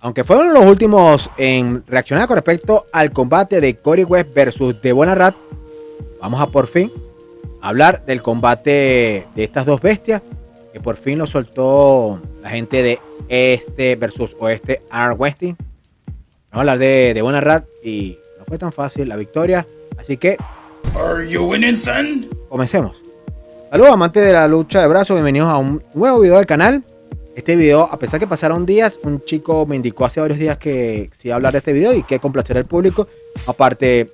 Aunque fueron los últimos en reaccionar con respecto al combate de Corey West versus Devon Rat, vamos a por fin hablar del combate de estas dos bestias que por fin lo soltó la gente de este versus oeste Art Westing. Vamos a hablar de Devon Rat y no fue tan fácil la victoria, así que Are you winning, son? comencemos. Saludos amantes de la lucha de brazos, bienvenidos a un nuevo video del canal. Este video, a pesar que pasaron días, un chico me indicó hace varios días que sí iba a hablar de este video y que complacer al público. Aparte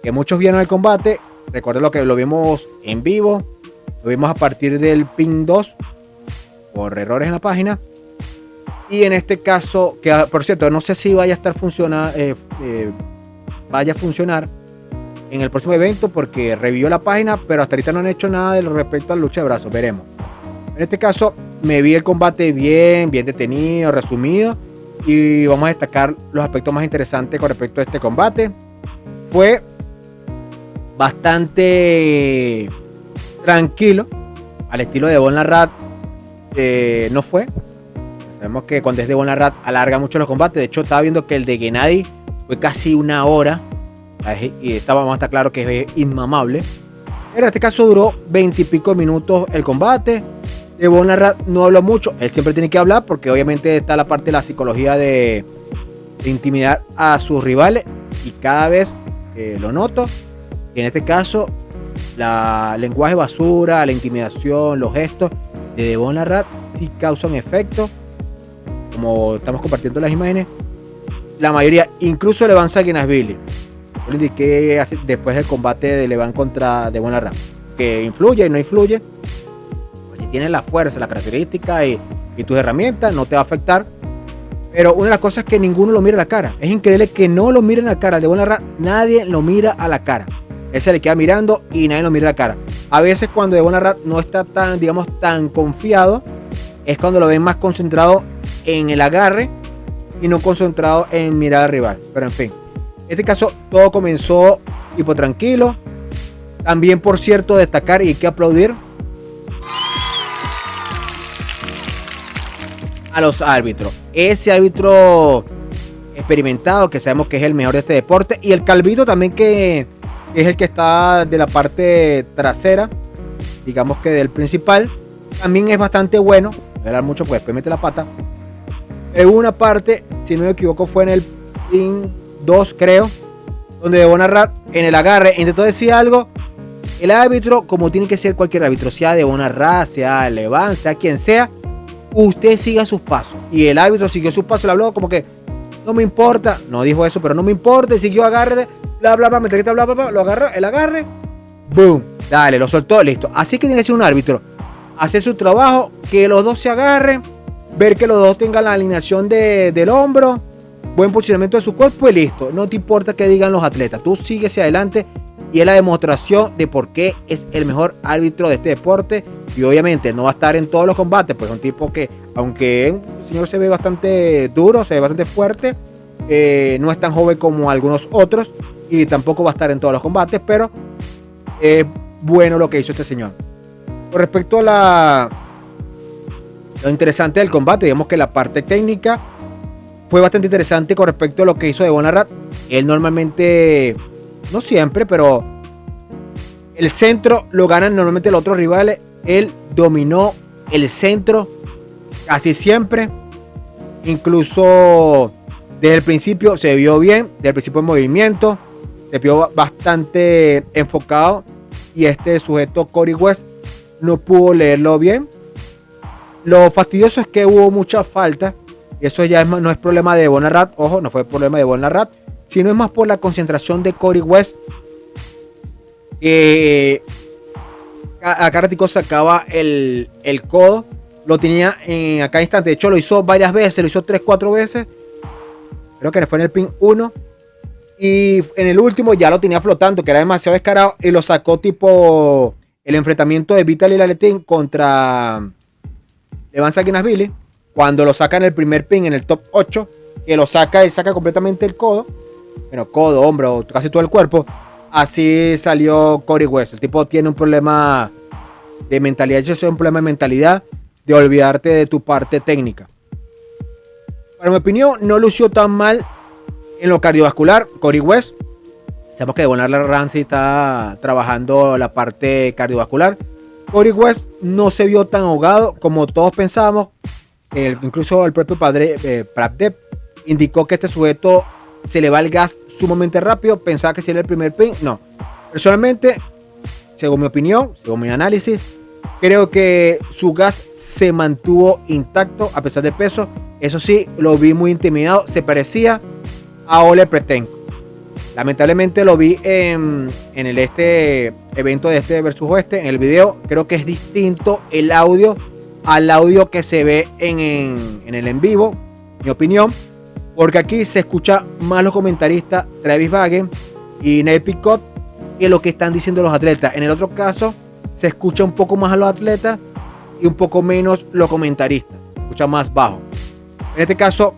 que muchos vieron el combate, recuerden lo que lo vimos en vivo, lo vimos a partir del pin 2 por errores en la página. Y en este caso, que por cierto, no sé si vaya a estar vaya a funcionar en el próximo evento porque revivió la página, pero hasta ahorita no han hecho nada respecto a la lucha de brazos, veremos. En este caso me vi el combate bien detenido, resumido, y vamos a destacar los aspectos más interesantes con respecto a este combate. Fue bastante tranquilo, al estilo de Devon Rat. No fue. Sabemos que cuando es Devon Rat alarga mucho los combates. De hecho, estaba viendo que el de Gennady fue casi una hora. Y vamos a estar claro que es inmamable. Pero en este caso duró 20 y pico minutos el combate. Devon Rat no habló mucho. Él siempre tiene que hablar porque obviamente está la parte de la psicología de intimidar a sus rivales. Y cada vez lo noto. Y en este caso, el lenguaje basura, la intimidación, los gestos de Devon Rat sí causan efecto. Como estamos compartiendo las imágenes, la mayoría, incluso Levan Sanguinasvili, yo le indiqué después del combate de Levan contra Devon Rat, que influye y no influye. Pues si tienes la fuerza, la característica y tus herramientas, no te va a afectar. Pero una de las cosas es que ninguno lo mira a la cara. Es increíble que no lo miren a la cara. Devon Rat, nadie lo mira a la cara. Él se le queda mirando y nadie lo mira a la cara. A veces cuando Devon Rat no está tan, digamos, tan confiado, es cuando lo ven más concentrado en el agarre y no concentrado en mirar al rival. Pero en fin, en este caso todo comenzó tipo tranquilo. También, por cierto, destacar y hay que aplaudir a los árbitros. Ese árbitro experimentado que sabemos que es el mejor de este deporte, y el calvito también, que es el que está de la parte trasera, digamos que del principal, también es bastante bueno. No voy a hablar mucho porque después mete la pata. En una parte, si no me equivoco, fue en el pin 2, creo, donde Devon Rat en el agarre intentó decir algo. El árbitro, como tiene que ser cualquier árbitro, sea Devon Rat, sea Levan, sea quien sea, usted siga sus pasos. Y el árbitro siguió sus pasos, le habló como que no me importa, no dijo eso, pero no me importa, y siguió agarre, bla bla bla, metralleta, bla bla bla, lo agarró, el agarre, boom, dale, lo soltó, listo. Así que tiene que ser un árbitro, hacer su trabajo, que los dos se agarren, ver que los dos tengan la alineación del hombro, buen posicionamiento de su cuerpo y listo. No te importa qué digan los atletas, tú sigues hacia adelante, y es la demostración de por qué es el mejor árbitro de este deporte. Y obviamente no va a estar en todos los combates, pues es un tipo que, aunque el señor se ve bastante duro, se ve bastante fuerte, no es tan joven como algunos otros, y tampoco va a estar en todos los combates, pero es bueno lo que hizo este señor. Con respecto a lo interesante del combate, digamos que la parte técnica fue bastante interesante con respecto a lo que hizo Devon Rat. Él normalmente, no siempre, pero el centro lo ganan normalmente los otros rivales. Él dominó el centro casi siempre. Incluso desde el principio se vio bien, desde el principio de movimiento, se vio bastante enfocado. Y este sujeto, Corey West, no pudo leerlo bien. Lo fastidioso es que hubo mucha falta. Y eso ya no es problema de Devon Rat. Ojo, no fue problema de Devon Rat, sino es más por la concentración de Corey West. Acá Ratico sacaba el codo. Lo tenía en acá instante. De hecho, lo hizo varias veces. Lo hizo 3-4 veces. Creo que fue en el pin 1. Y en el último ya lo tenía flotando, que era demasiado descarado. Y lo sacó tipo el enfrentamiento de Vitaly Laletin contra Levan Sanguinasvili. Cuando lo saca en el primer pin, en el top 8, que lo saca y saca completamente el codo. Bueno, codo, hombro, casi todo el cuerpo. Así salió Corey West. El tipo tiene un problema de mentalidad. Eso es un problema de mentalidad, de olvidarte de tu parte técnica. Para mi opinión, no lució tan mal en lo cardiovascular. Corey West, sabemos que Devon Ramsey está trabajando la parte cardiovascular. Corey West no se vio tan ahogado como todos pensábamos. Incluso el propio Pravdev indicó que este sujeto se le va el gas sumamente rápido. Pensaba que si era el primer pin. No. Personalmente, según mi opinión, según mi análisis, creo que su gas se mantuvo intacto a pesar del peso. Eso sí, lo vi muy intimidado. Se parecía a Ole Pretenko. Lamentablemente lo vi en el evento de este versus oeste. En el video creo que es distinto el audio al audio que se ve en el en vivo. Mi opinión. Porque aquí se escucha más los comentaristas Travis Bagen y Neil Picot que lo que están diciendo los atletas. En el otro caso se escucha un poco más a los atletas y un poco menos los comentaristas. Se escucha más bajo. En este caso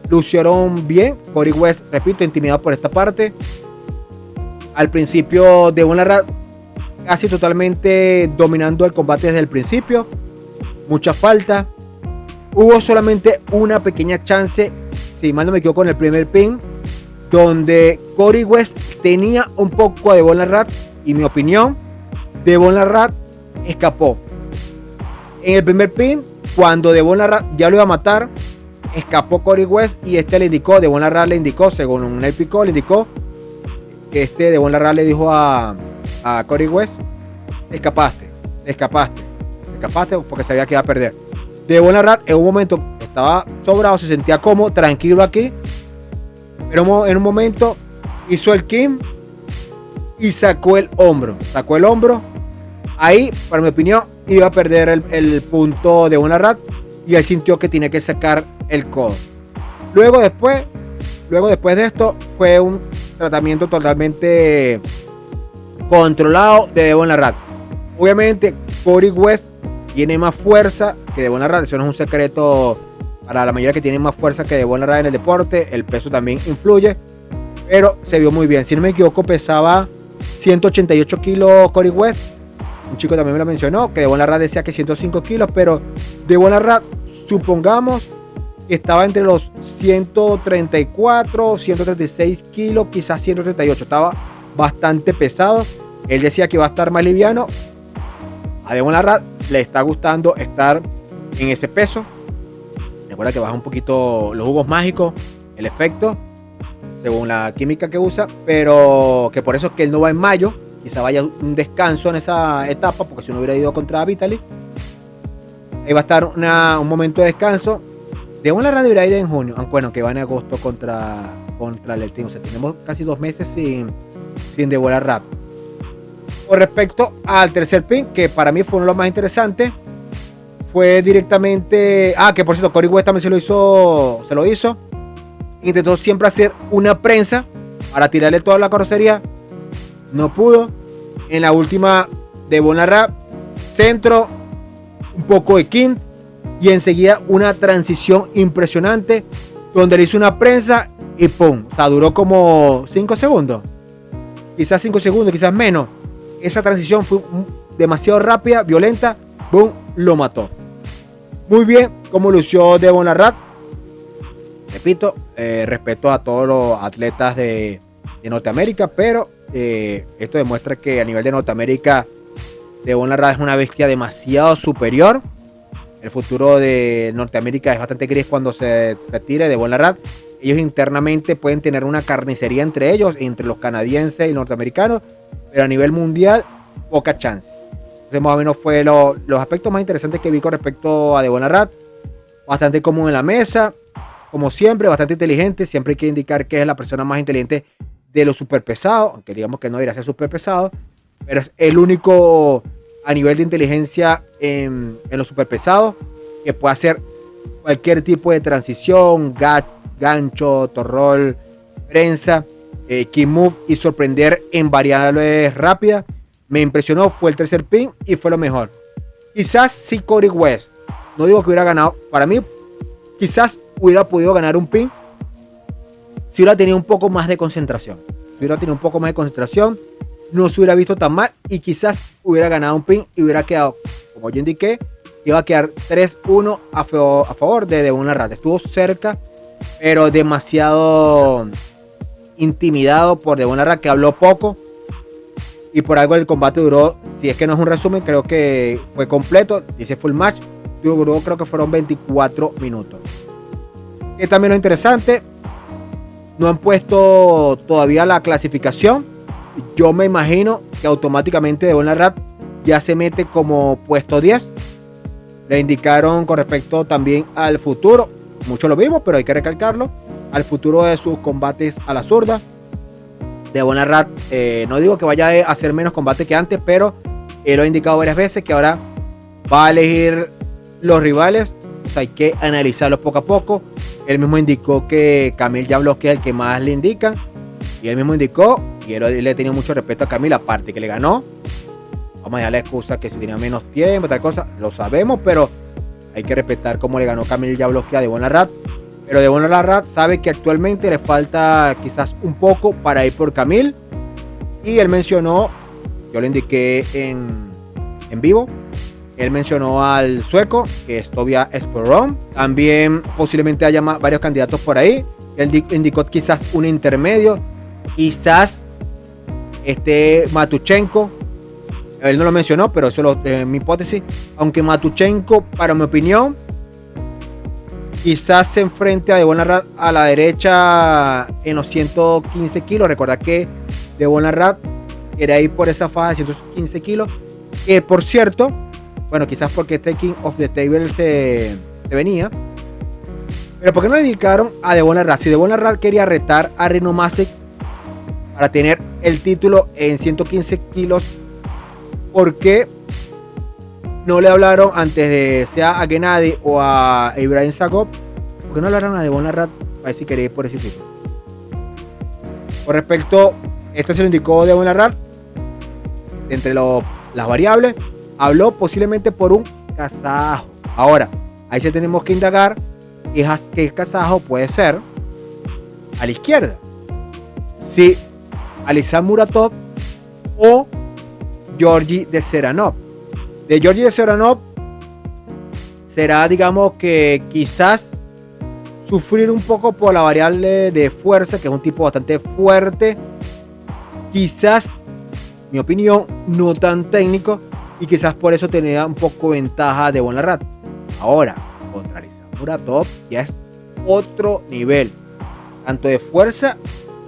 lucieron bien. Corey West, repito, intimidado por esta parte. Al principio Devon Larratt casi totalmente dominando el combate desde el principio. Mucha falta. Hubo solamente una pequeña chance, si mal no me equivoco, en el primer pin, donde Corey West tenía un poco a Devon Larratt y mi opinión, Devon Larratt escapó. En el primer pin, cuando Devon Larratt ya lo iba a matar, escapó Corey West y Devon Larratt le indicó, según un Neil Picot, le indicó que Devon Larratt le dijo a Corey West: escapaste porque sabía que iba a perder. Devon Larratt en un momento estaba sobrado, se sentía cómodo, tranquilo aquí, pero en un momento hizo el Kim y sacó el hombro. Ahí, para mi opinión, iba a perder el punto de Devon Larratt y él sintió que tenía que sacar el codo. Luego después de esto fue un tratamiento totalmente controlado de Devon Larratt. Obviamente Corey West tiene más fuerza que Devon Larratt, eso no es un secreto para la mayoría que tiene más fuerza que Devon Larratt en el deporte. El peso también influye, pero se vio muy bien. Si no me equivoco, pesaba 188 kilos Corey West. Un chico también me lo mencionó, que Devon Larratt decía que 105 kilos, pero Devon Larratt, supongamos que estaba entre los 134, 136 kilos, quizás 138. Estaba bastante pesado. Él decía que iba a estar más liviano. A Devon Larratt le está gustando estar en ese peso. Recuerda que baja un poquito los jugos mágicos, el efecto, según la química que usa, pero que por eso es que él no va en mayo. Quizá vaya un descanso en esa etapa, porque si no hubiera ido contra Vitaly, ahí va a estar un momento de descanso. Devon Larratt debería ir en junio, aunque bueno, que va en agosto contra el Team. O sea, tenemos casi 2 meses sin Devon Larratt. Con respecto al tercer pin, que para mí fue uno de los más interesantes, fue directamente... que por cierto, Corey West también se lo hizo. Intentó siempre hacer una prensa para tirarle toda la carrocería. No pudo. En la última, Devon Larratt, centro, un poco de King, y enseguida una transición impresionante, donde le hizo una prensa y ¡pum! O sea, duró como 5 segundos. Quizás 5 segundos, quizás menos. Esa transición fue demasiado rápida, violenta. ¡Boom! Lo mató. Muy bien como lució Devon Larratt. Repito, respeto a todos los atletas de Norteamérica, pero esto demuestra que a nivel de Norteamérica Devon Larratt es una bestia demasiado superior. El futuro de Norteamérica es bastante gris cuando se retire Devon Larratt. Ellos internamente pueden tener una carnicería entre ellos, entre los canadienses y norteamericanos, pero a nivel mundial, poca chance. Entonces, más o menos fue los aspectos más interesantes que vi con respecto a Devon Larratt. Bastante común en la mesa, como siempre, bastante inteligente. Siempre hay que indicar que es la persona más inteligente de los superpesados, aunque digamos que no debería ser superpesado, pero es el único a nivel de inteligencia en los superpesados que puede hacer cualquier tipo de transición, gancho, torrol, prensa, key move y sorprender en variables rápidas. Me impresionó, fue el tercer pin y fue lo mejor. Quizás si Corey West, no digo que hubiera ganado, para mí quizás hubiera podido ganar un pin si hubiera tenido un poco más de concentración. No se hubiera visto tan mal y quizás hubiera ganado un pin y hubiera quedado, como yo indiqué, iba a quedar 3-1 a favor de Devon Larratt. Estuvo cerca, pero demasiado intimidado por Devon Larratt, que habló poco. Y por algo el combate duró, si es que no es un resumen, creo que fue completo. Dice full match. Duró, creo que fueron 24 minutos. Que también lo interesante, no han puesto todavía la clasificación. Yo me imagino que automáticamente Devon Larratt ya se mete como puesto 10. Le indicaron con respecto también al futuro. Mucho lo vimos, pero hay que recalcarlo. Al futuro de sus combates a la zurda. Devon Larratt, no digo que vaya a hacer menos combate que antes, pero él lo ha indicado varias veces que ahora va a elegir los rivales. O sea, hay que analizarlos poco a poco. Él mismo indicó que Kamil Jáblosky es el que más le indican. Y él mismo indicó, y él le tenía mucho respeto a Kamil, aparte que le ganó. Vamos a dejar la excusa que si tenía menos tiempo, tal cosa, lo sabemos, pero hay que respetar cómo le ganó Kamil Jáblosky a Devon Larratt. Pero Devon Larratt sabe que actualmente le falta quizás un poco para ir por Kamil. Y él mencionó, yo le indiqué en vivo, él mencionó al sueco, que es Tobias Esperon. También posiblemente haya varios candidatos por ahí. Él indicó quizás un intermedio. Quizás Matuchenko. Él no lo mencionó, pero eso es mi hipótesis. Aunque Matuchenko, para mi opinión, quizás se enfrente a Devon Larratt a la derecha en los 115 kilos. Recordad que Devon Larratt quería ir por esa faja de 115 kilos. Que por cierto, bueno, quizás porque este King of the Table se venía. Pero ¿por qué no le dedicaron a Devon Larratt? Si Devon Larratt quería retar a Rino Masek para tener el título en 115 kilos, ¿por qué no le hablaron antes de sea a Gennady o a Ibrahim Zaghov? ¿Por qué no le hablaron a Devon Larratt para ver si quería ir por ese título? Con respecto, se lo indicó Devon Larratt. Entre las variables, habló posiblemente por un kazajo. Ahora, ahí sí tenemos que indagar qué kazajo puede ser a la izquierda. Si Alisal Muratov o Georgi de Seranov. De Georgi de Seranov será, digamos, que quizás sufrir un poco por la variable de fuerza, que es un tipo bastante fuerte. Quizás, mi opinión, no tan técnico, y quizás por eso tenía un poco ventaja de Devon Larratt. Ahora, contra Alisal Muratov ya es otro nivel, tanto de fuerza,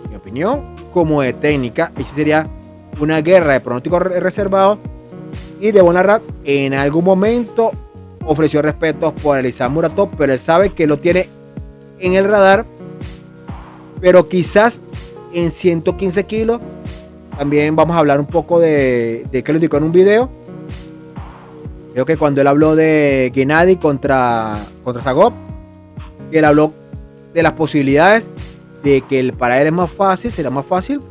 mi opinión, como de técnica. Y sí sería una guerra de pronóstico reservado. Y Devon Larratt en algún momento ofreció respeto por Alisal Muratov, pero él sabe que lo tiene en el radar. Pero quizás en 115 kilos. También vamos a hablar un poco de que lo indicó en un video. Creo que cuando él habló de Gennady contra Zaghov, él habló de las posibilidades de que para él será más fácil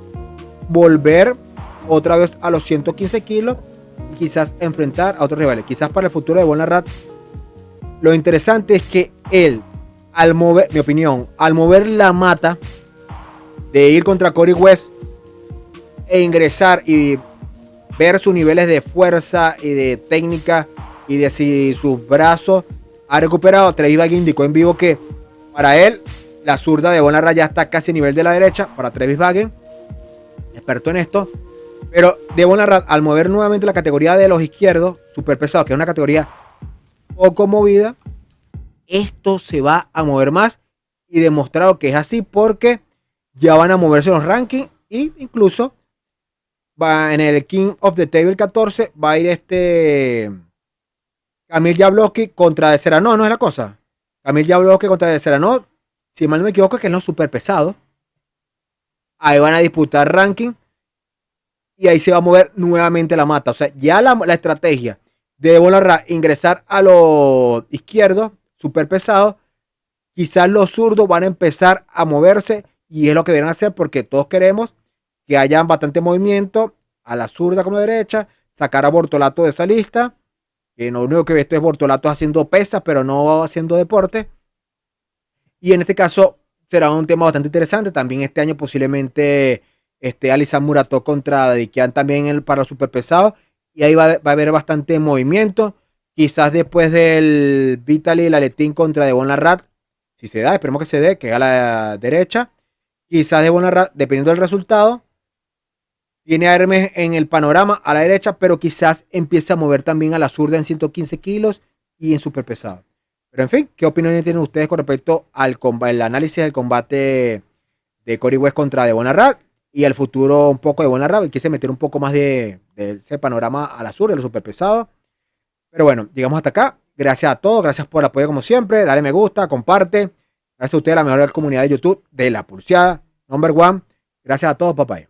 volver otra vez a los 115 kilos y quizás enfrentar a otros rivales. Quizás para el futuro de Devon Larratt, lo interesante es que él, al mover, mi opinión, al mover la mata de ir contra Corey West e ingresar y ver sus niveles de fuerza y de técnica y de si sus brazos ha recuperado. Travis Bagin indicó en vivo que para él la zurda de Devon Larratt ya está casi a nivel de la derecha. Para Travis Bagin, experto en esto. Pero Devon Larratt, al mover nuevamente la categoría de los izquierdos super pesados, que es una categoría poco movida, esto se va a mover más y demostrar que es así, porque ya van a moverse los rankings y incluso va en el King of the Table 14 va a ir Kamil Jáblosky contra de Seranov, ¿no es la cosa? Kamil Jáblosky contra de Seranov, si mal no me equivoco, que es los super pesados. Ahí van a disputar ranking y ahí se va a mover nuevamente la mata. O sea, ya la estrategia de Devon Larratt ingresar a los izquierdos super pesados, quizás los zurdos van a empezar a moverse y es lo que vienen a hacer, porque todos queremos que haya bastante movimiento a la zurda como a la derecha, sacar a Bortolato de esa lista, que lo único que ve esto es Bortolato haciendo pesas, pero no haciendo deporte. Y en este caso será un tema bastante interesante. También este año posiblemente Alisal Muratov contra Dedikian también para los superpesados, y ahí va a haber bastante movimiento. Quizás después del Vitaly y la Letín contra Devon Larratt, si se da, esperemos que se dé, que es a la derecha. Quizás Devon Larratt, dependiendo del resultado, tiene a Hermes en el panorama a la derecha, pero quizás empiece a mover también a la zurda en 115 kilos y en super pesado. Pero en fin, ¿qué opiniones tienen ustedes con respecto al el análisis del combate de Corey West contra Devon Larratt y el futuro un poco de Devon Larratt? Y quise meter un poco más de ese panorama a la zurda, de los super pesados. Pero bueno, llegamos hasta acá. Gracias a todos, gracias por el apoyo como siempre. Dale me gusta, comparte. Gracias a ustedes, la mejor comunidad de YouTube de La Pulseada, number one. Gracias a todos, papá.